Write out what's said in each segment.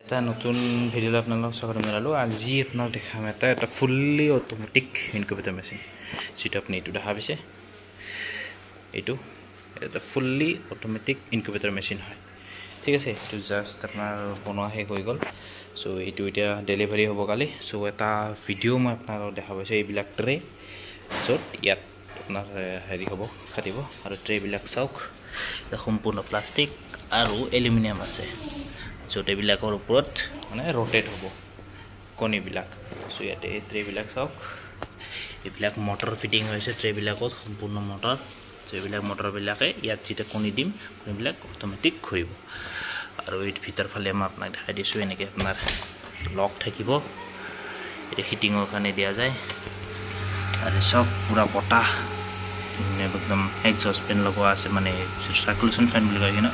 এটা নতুন ভিডিঅ' আপোনালোকক স্বাগতম জনালোঁ। আজি আপোনাক দেখাম এটা ফুল্লি অটোমেটিক ইনকুবেটৰ মেচিন, যিটো আপুনি এইটো দেখা পাইছে। এইটো এটা ফুল্লি অটোমেটিক ইনকুবেটৰ মেচিন হয়, ঠিক আছে। এইটো জাষ্ট আপোনাৰ বনোৱা শেষ হৈ গ'ল। চ' এইটো এতিয়া ডেলিভাৰী হ'ব কালি। চ' এটা ভিডিঅ' মই আপোনালোকক দেখা পাইছোঁ, এইবিলাক ট্ৰে, য'ত ইয়াত আপোনাৰ হেৰি হ'ব খাটিব। আৰু ট্ৰেবিলাক চাওক, এটা সম্পূৰ্ণ প্লাষ্টিক আৰু এলুমিনিয়াম আছে, য'ত এইবিলাকৰ ওপৰত মানে ৰ'টেট হ'ব কণীবিলাক। চ' ইয়াতে এই ট্ৰেবিলাক চাওক, এইবিলাক মটৰ ফিটিং হৈছে ট্ৰেবিলাকত, সম্পূৰ্ণ মটৰ। চ' এইবিলাক মটৰবিলাকে ইয়াত যেতিয়া কণী দিম, কণীবিলাক অট'মেটিক ঘূৰিব। আৰু এই ভিতৰ ফালে মই আপোনাক দেখাই দিছোঁ, এনেকৈ আপোনাৰ লক থাকিব, এইটো হিটিঙৰ কাৰণে দিয়া যায়। আৰু চব পূৰা বতাহ, একদম এক্সজষ্ট ফেন লগোৱা আছে, মানে চাৰ্কুলেশ্যন ফেন বুলি কয় ন,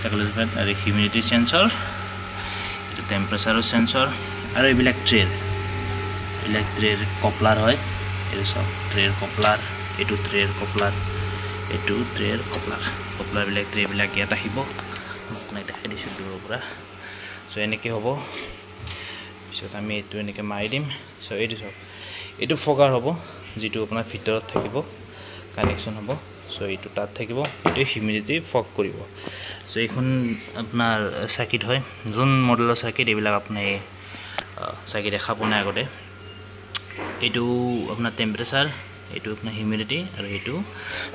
চাৰ্কুলেশ্যন ফেন। আৰু হিউমিডিটি চেঞ্চৰ, এইটো টেম্পাৰেচাৰৰ চেঞ্চৰ। আৰু এইবিলাক ট্ৰেৰ কপলাৰ হয়, এইটো চব ট্ৰেৰ কপলাৰ, এইটো ট্ৰেৰ কপলাৰ, এইটো ট্ৰেৰ কপলাৰবিলাক ট্ৰেবিলাক ইয়াত আহিব। আপোনাক দেখাই দিছোঁ দূৰৰ পৰা। চ' এনেকৈ হ'ব। পিছত আমি এইটো এনেকৈ মাৰি দিম। চ' এইটো চব, এইটো ফগাৰ হ'ব, যিটো আপোনাৰ ভিতৰত থাকিব, কানেকশ্যন হ'ব। চ' এইটো তাত থাকিব, এইটো হিউমিডিটি ফগ কৰিব। চ' এইখন আপোনাৰ চাৰ্কিট হয়, যোন মডেলৰ চাৰ্কিট, এইবিলাক আপুনি চাৰ্কিট দেখা পোৱা নাই আগতে। এইটো আপোনাৰ টেম্পাৰেচাৰ, এইটো আপোনাৰ হিউমিডিটি, আৰু এইটো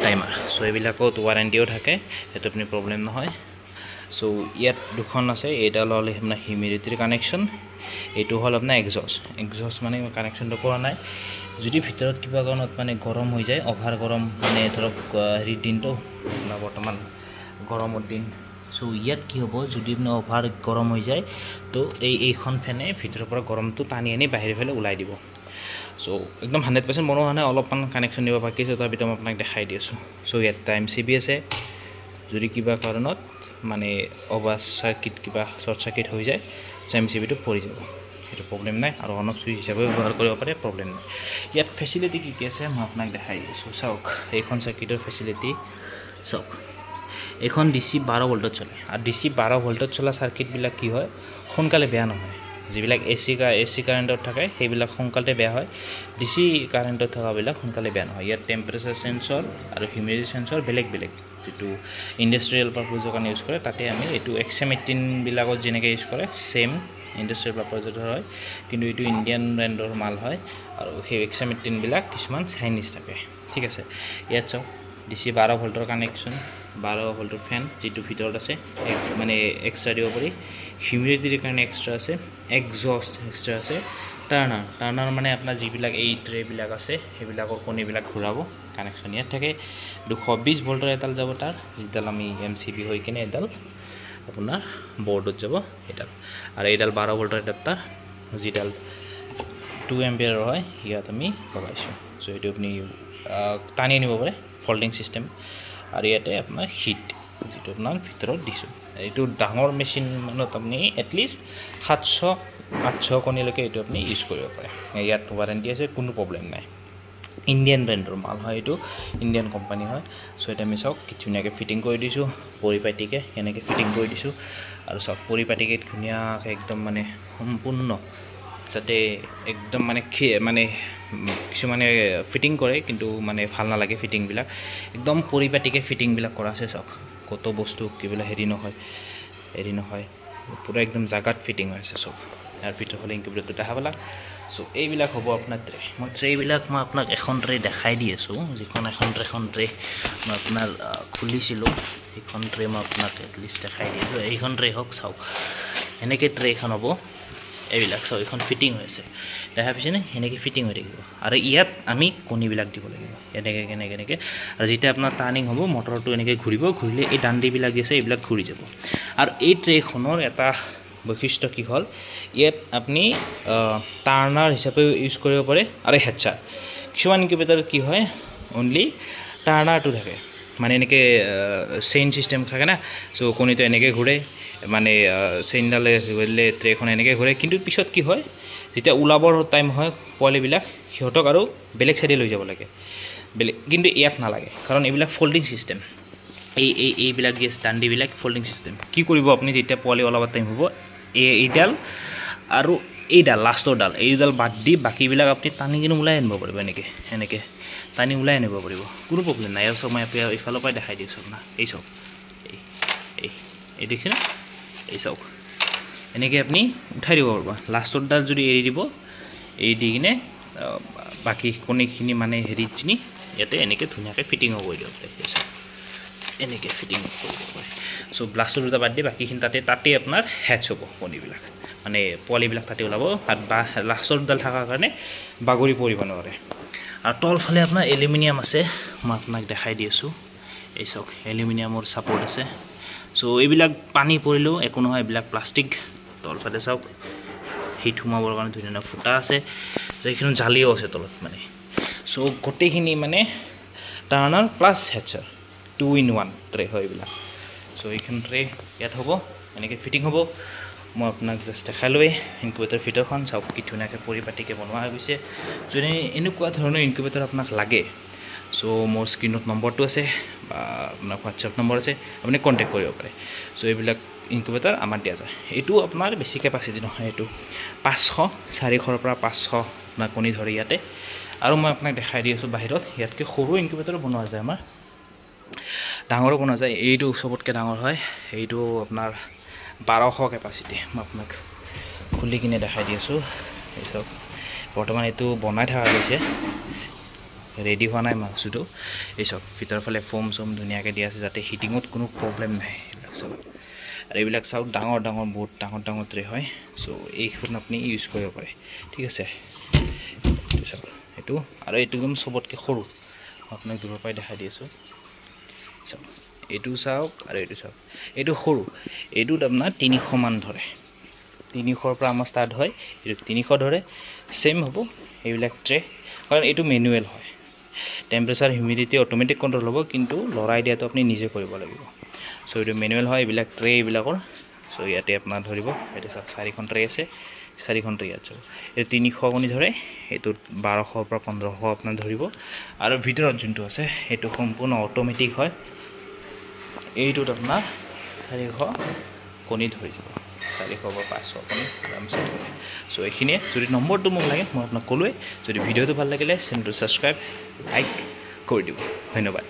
টাইমাৰ। চ' এইবিলাকত ৱাৰেণ্টিও থাকে, সেইটো আপুনি প্ৰব্লেম নহয়। চ' ইয়াত দুখন আছে, এইডাল হ'ল আপোনাৰ হিউমিডিটিৰ কানেকশ্যন, এইটো হ'ল আপোনাৰ এক্সজষ্ট মানে কানেকশ্যনটো কৰা নাই। যদি ভিতৰত কিবা কাৰণত মানে গৰম হৈ যায়, অভাৰ গৰম, মানে ধৰক হেৰিৰ দিনটো আপোনাৰ বৰ্তমান গৰমৰ দিন। চ' ইয়াত কি হ'ব, যদি মানে অভাৰ গৰম হৈ যায়, তো এইখন ফেনে ভিতৰৰ পৰা গৰমটো টানি আনি বাহিৰৰ ফালে ওলাই দিব। চ' একদম 100% বনোৱা নাই, অলপমান কানেকশ্যন দিব বাকী আছে, তাৰ ভিতৰত মই আপোনাক দেখাই দি আছোঁ। চ' ইয়াত MCB আছে, যদি কিবা কাৰণত মানে অভাৰ চাৰ্কিট, কিবা শ্বৰ্ট চাৰ্কিট হৈ যায়, MCBটো পৰি যাব, সেইটো প্ৰব্লেম নাই। আৰু অন অফ চুইচ হিচাপে ব্যৱহাৰ কৰিব পাৰে, প্ৰব্লেম নাই। ইয়াত ফেচিলিটি কি আছে মই আপোনাক দেখাই দিছোঁ। চাওক, এইখন চাৰ্কিটৰ ফেচিলিটি চাওক, এইখন DC 12 ভোল্টত চলে। আৰু DC 12 ভোল্টত চলা চাৰ্কিটবিলাক কি হয়, সোনকালে বেয়া নহয়। যিবিলাক AC কাৰেণ্টত থাকে, সেইবিলাক সোনকালে বেয়া হয়। DC কাৰেণ্টত থকাবিলাক সোনকালে বেয়া নহয়। ইয়াত টেম্পাৰেচাৰ চেঞ্চৰ আৰু হিউমিডিটি চেঞ্চৰ বেলেগ, যিটো ইণ্ডাষ্ট্ৰিয়েল পাৰপাছৰ কাৰণে ইউজ কৰে, তাতে আমি এইটো XM18বিলাকত যেনেকৈ ইউজ কৰে, ছেম ইণ্ডাষ্ট্ৰিয়েল পাৰপাছৰ হয়। কিন্তু এইটো ইণ্ডিয়ান ব্ৰেণ্ডৰ মাল হয়, আৰু সেই XM18বিলাক কিছুমান চাইনিজ থাকে, ঠিক আছে। ইয়াত চাওক, DC 12 ভোল্টৰ কানেকশ্যন, 12 ভোল্টৰ ফেন, যিটো ভিতৰত আছে, মানে এক্সট্ৰা দিব পাৰি। হিউমিডিটিৰ কাৰণে এক্সট্ৰা আছে, এক্সজষ্ট এক্সট্ৰা আছে। টাৰ্ণাৰ মানে আপোনাৰ যিবিলাক এই ট্ৰেবিলাক আছে, সেইবিলাকৰ কণীবিলাক ঘূৰাব, কানেকশ্যন ইয়াত থাকে। 220 ভোল্টৰ এডাল যাব তাৰ, যিডাল আমি MCB হৈ কিনে এডাল আপোনাৰ বৰ্ডত যাব এডাল। আৰু এইডাল 12 ভোল্টৰ এডাল তাৰ, যিডাল 2 এম্পিয়াৰৰ হয়, ইয়াত আমি লগাইছোঁ। চ' এইটো আপুনি টানি আনিব পাৰে, ফল্ডিং চিষ্টেম। আৰু ইয়াতে আপোনাৰ হিট, যিটো আপোনাৰ ভিতৰত দিছোঁ। এইটো ডাঙৰ মেচিনত আপুনি এটলিষ্ট 700-800 কণীলৈকে এইটো আপুনি ইউজ কৰিব পাৰে। ইয়াত ৱাৰেণ্টি আছে, কোনো প্ৰব্লেম নাই। ইণ্ডিয়ান ব্ৰেণ্ডৰ মাল হয়, এইটো ইণ্ডিয়ান কোম্পানী হয়। চ' এতিয়া আমি চাওক, ধুনীয়াকৈ ফিটিং কৰি দিছোঁ, পৰিপাটিকৈ এনেকৈ ফিটিং কৰি দিছোঁ। আৰু চাওক, পৰিপাটিকৈ ধুনীয়াকৈ একদম মানে সম্পূৰ্ণ, যাতে একদম মানে কিছুমানে ফিটিং কৰে, কিন্তু মানে ভাল নালাগে ফিটিংবিলাক। একদম পৰিপাটিকৈ ফিটিংবিলাক কৰা আছে, চাওক, কত বস্তু কিবিলাক হেৰি নহয়, পূৰা একদম জাগাত ফিটিং হৈ আছে চব। ইয়াৰ ভিতৰৰ ফালে ইনকিউবেটৰটো দেখা পালাক। চ' এইবিলাক হ'ব আপোনাৰ ট্ৰে। ট্ৰেবিলাক মই আপোনাক এখন ট্ৰে দেখাই দি আছোঁ, যিখন এখন ট্ৰে মই আপোনাৰ খুলিছিলোঁ, সেইখন ট্ৰে মই আপোনাক এটলিষ্ট দেখাই দি আছোঁ। এইখন ট্ৰে হওক, চাওক, এনেকৈ ট্ৰে এখন হ'ব। এইবিলাক চাওক, এইখন ফিটিং হৈ আছে, দেখা পাইছেনে? এনেকৈ ফিটিং হৈ থাকিব। আৰু ইয়াত আমি কণীবিলাক দিব লাগিব, এনেকৈ। আৰু যেতিয়া আপোনাৰ টাৰ্ণিং হ'ব, মটৰটো এনেকৈ ঘূৰিলে এই দাণ্ডিবিলাক যি আছে, এইবিলাক ঘূৰি যাব। আৰু এই ট্ৰেখনৰ এটা বৈশিষ্ট্য কি হ'ল, ইয়াত আপুনি টাৰ্ণাৰ হিচাপেও ইউজ কৰিব পাৰে, আৰু হেডচাৰ। কিছুমান ইনকিউবেটৰ কি হয়, অনলি টাৰ্ণাৰটো থাকে, মানে এনেকৈ চেইন চিষ্টেম থাকে না। চ' কণীটো এনেকৈ ঘূৰে, মানে চেইনডালে ঘূৰিলে ট্ৰেখন এনেকৈ ঘূৰে। কিন্তু পিছত কি হয়, যেতিয়া ওলাবৰ টাইম হয়, পোৱালিবিলাক সিহঁতক আৰু বেলেগ চাইডে লৈ যাব লাগে, কিন্তু ইয়াত নালাগে, কাৰণ এইবিলাক ফল্ডিং চিষ্টেম। এইবিলাক যে দাণ্ডিবিলাক ফল্ডিং চিষ্টেম। কি কৰিব আপুনি যেতিয়া পোৱালি ওলাবৰ টাইম হ'ব, এইডাল আৰু এইডাল লাষ্টৰ ডাল এইডাল বাদ দি বাকীবিলাক আপুনি টানি কিনে ওলাই আনিব পাৰিব এনেকৈ টানি ওলাই আনিব পাৰিব কোনো প্ৰব্লেম নাই আৰু চব মই এইফালৰ পৰাই দেখাই দিছোঁ না এই চাওক এই দেখিছে না এই চাওক এনেকৈ আপুনি উঠাই দিব পাৰিব লাষ্টৰ ডাল যদি এৰি দিব এৰি দি কিনে বাকী কণীখিনি মানে হেৰিখিনি ইয়াতে এনেকৈ ধুনীয়াকৈ ফিটিঙো কৰি দিয়ক দেখিছে এনেকৈ ফিটিং কৰিব পাৰে চ' ব্লাষ্টৰ দুটা বাদ দি বাকীখিনি তাতে আপোনাৰ হেচ হ'ব কণীবিলাক মানে পোৱালিবিলাক তাতে ওলাব আৰু লাষ্টৰ দুডাল থকাৰ কাৰণে বাগৰি পৰিব নোৱাৰে আৰু তলফালে আপোনাৰ এলুমিনিয়াম আছে মই আপোনাক দেখাই দি আছোঁ এই চাওক এলুমিনিয়ামৰ ছাপৰ্ট আছে চ' এইবিলাক পানী পৰিলেও একো নহয় এইবিলাক প্লাষ্টিক তলফালে চাওক হিট সোমাবৰ কাৰণে ধুনীয়া ফুটা আছে চ' এইখিনি জালিও আছে তলত মানে চ' গোটেইখিনি মানে টাৰ্ণাৰ প্লাছ হেচাৰ 2-in-1 ট্ৰে হয় এইবিলাক চ' এইখন ট্ৰে ইয়াত হ'ব এনেকৈ ফিটিং হ'ব মই আপোনাক জাষ্ট দেখাই লৈ ইনকুবেটৰ ভিতৰখন চাওক কি ধুনীয়াকৈ পৰিপাটিকৈ বনোৱা হৈ গৈছে যদি এনেকুৱা ধৰণৰ ইনকুবেটৰ আপোনাক লাগে চ' মোৰ স্ক্ৰীণত নম্বৰটো আছে বা আপোনাৰ হোৱাটছএপ নম্বৰ আছে আপুনি কণ্টেক্ট কৰিব পাৰে চ' এইবিলাক ইনকুবেটৰ আমাৰ দিয়া যায় এইটো আপোনাৰ বেছি কেপাচিটি নহয় এইটো 400-500 পৰা 500 আপোনাৰ কণী ধৰে ইয়াতে আৰু মই আপোনাক দেখাই দি আছোঁ বাহিৰত ইয়াতকৈ সৰু ইনকুবেটৰ বনোৱা যায় আমাৰ ডাঙৰো বনোৱা যায় এইটো চবতকৈ ডাঙৰ হয় এইটো আপোনাৰ 1200 কেপাচিটি মই আপোনাক খুলি কিনে দেখাই দি আছোঁ এই চাওক বৰ্তমান এইটো বনাই থকা গৈছে ৰেডি হোৱা নাই মাছটো এই চাওক ভিতৰৰ ফালে ফোম চোম ধুনীয়াকৈ দিয়া আছে যাতে হিটিঙত কোনো প্ৰব্লেম নাই এইবিলাক চাওক আৰু এইবিলাক চাওক ডাঙৰ বহুত ডাঙৰ ট্ৰে হয় চ' এইখন আপুনি ইউজ কৰিব পাৰে ঠিক আছে এইটো চাওক এইটো আৰু এইটো একদম চবতকৈ সৰু মই আপোনাক দূৰৰ পৰাই দেখাই দি আছোঁ চাওক এইটো চাওক আৰু এইটো চাওক এইটো সৰু এইটোত আপোনাৰ 300 মান ধৰে 300ৰ পৰা আমাৰ ষ্টাৰ্ট হয় এইটো 300 ধৰে ছেম হ'ব এইবিলাক ট্ৰে কাৰণ এইটো মেনুৱেল হয় টেম্পাৰেচাৰ হিউমিডিটি অট'মেটিক কণ্ট্ৰল হ'ব কিন্তু লৰাই দিয়াটো আপুনি নিজে কৰিব লাগিব চ' এইটো মেনুৱেল হয় এইবিলাক ট্ৰে এইবিলাকৰ চ' ইয়াতে আপোনাৰ ধৰিব ইয়াতে চাওক 4খন ট্ৰে আছে 4খন ট্ৰে ইয়াত চাওক এইটো 300 কণী ধৰে এইটোত 1200 পৰা 1500 আপোনাৰ ধৰিব আৰু ভিতৰত যোনটো আছে সেইটো সম্পূৰ্ণ অট'মেটিক হয় এইটোত আপোনাৰ 400 কণী ধৰি দিব 400 বা 500 কণী আৰামছে ধৰে চ' এইখিনিয়ে যদি নম্বৰটো মোক লাগে মই আপোনাক ক'লোৱে যদি ভিডিঅ'টো ভাল লাগিলে চেনেলটো ছাবস্ক্ৰাইব লাইক কৰি দিব ধন্যবাদ